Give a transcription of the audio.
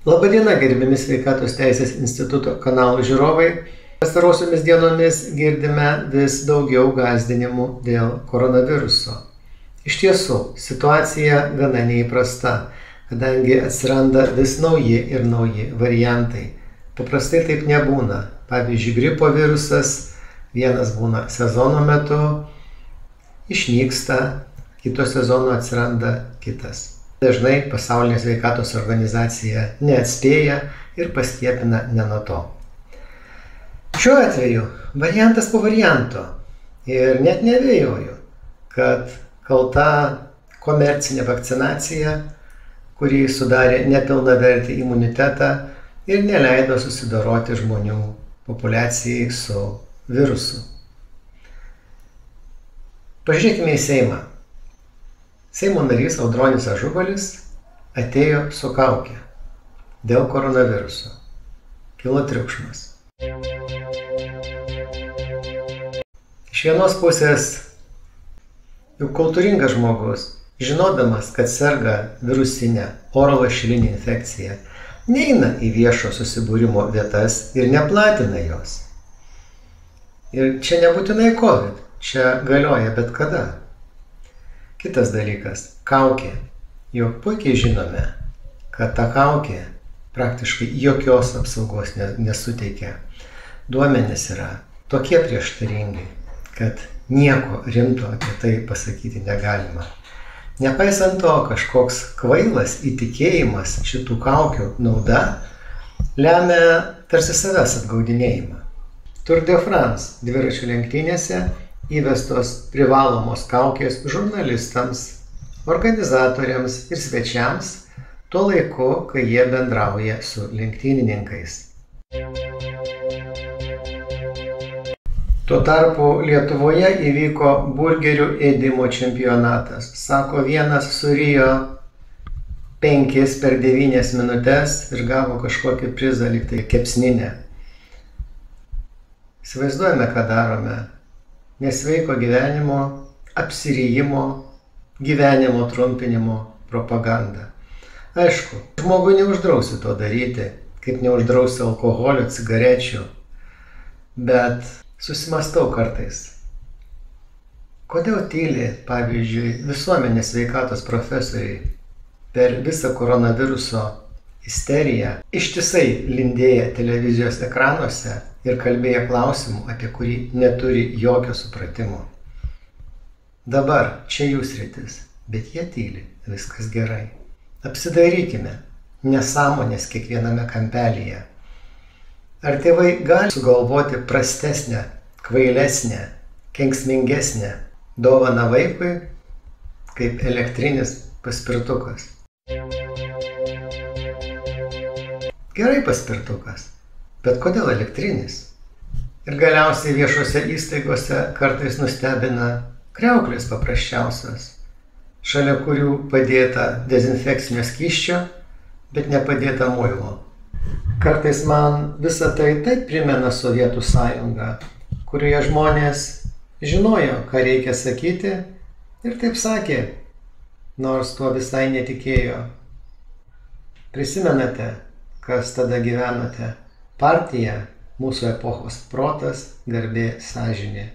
Labadiena, gerbiami Sveikatos teisės instituto kanalų žiūrovai. Pastarosiomis dienomis girdime vis daugiau gąsdinimų dėl koronaviruso. Iš tiesų, situacija gana neįprasta, kadangi atsiranda vis nauji ir nauji variantai. Paprastai taip nebūna. Pavyzdžiui, gripo virusas vienas būna sezono metu, išnyksta, kito sezono atsiranda kitas. Dažnai Pasaulinė sveikatos organizacija neatspėja ir paskiepina ne nuo to. Šiuo atveju variantas po varianto ir net neabejoju, kad kalta komercinė vakcinacija, kuri sudarė nepilnavertį imunitetą ir neleido susidoroti žmonių populiacijai su virusu. Pažiūrėkime į Seimą. Seimo narys Audronis Ažubalis atėjo su kauke dėl koronaviruso. Kilo triukšmas. Iš vienos pusės, juk kultūringas žmogus, žinodamas, kad serga virusinė oro lašelinė infekcija, neina į viešo susibūrimo vietas ir neplatina jos. Ir čia nebūtinai COVID, čia galioja bet kada. Kitas dalykas – kaukė. Juk puikiai žinome, kad ta kaukė praktiškai jokios apsaugos nesuteikia. Duomenys yra tokie prieštaringi, kad nieko rimto apie tai pasakyti negalima. Nepaisant to, kažkoks kvailas įtikėjimas šitų kaukių nauda lemia tarsi savęs apgaudinėjimą. Tour de France dviračių lenktynėse įvestos privalomos kaukės žurnalistams, organizatoriams ir svečiams tuo laiku, kai jie bendrauja su lenktynininkais. Tuo tarpu Lietuvoje įvyko burgerių ėdimo čempionatas. Sako, vienas surijo 5 per 9 minutes ir gavo kažkokį prizą, lyg tai kepsninę. Įsivaizduojame, ką darome. Nesveiko gyvenimo, apsirijimo, gyvenimo trumpinimo propaganda. Aišku, žmogui neuždrausi to daryti, kaip neuždrausi alkoholio, cigarečių, bet susimastau kartais. Kodėl tyli, pavyzdžiui, visuomenės sveikatos profesoriai per visą koronaviruso isteriją ištisai lindėję televizijos ekranuose ir kalbėję klausimų, apie kurį neturi jokio supratimo. Dabar čia jų sritis, bet jie tyli, viskas gerai. Apsidairykime, nesąmonės kiekviename kampelyje. Ar tėvai gali sugalvoti prastesnę, kvailesnę, kenksmingesnę dovaną vaikui, kaip elektrinis paspirtukas? Gerai paspirtukas, bet kodėl elektrinis? Ir galiausiai viešose įstaigose kartais nustebina kriauklės paprasčiausios, šalia kurių padėta dezinfekcinio skysčio, bet nepadėta muilo. Kartais man visą tai taip primena Sovietų sąjungą, kurioje žmonės žinojo, ką reikia sakyti ir taip sakė, nors tuo visai netikėjo. Prisimenate, kas tada gyvenote? Partija, mūsų epochos protas, garbė, sąžinė.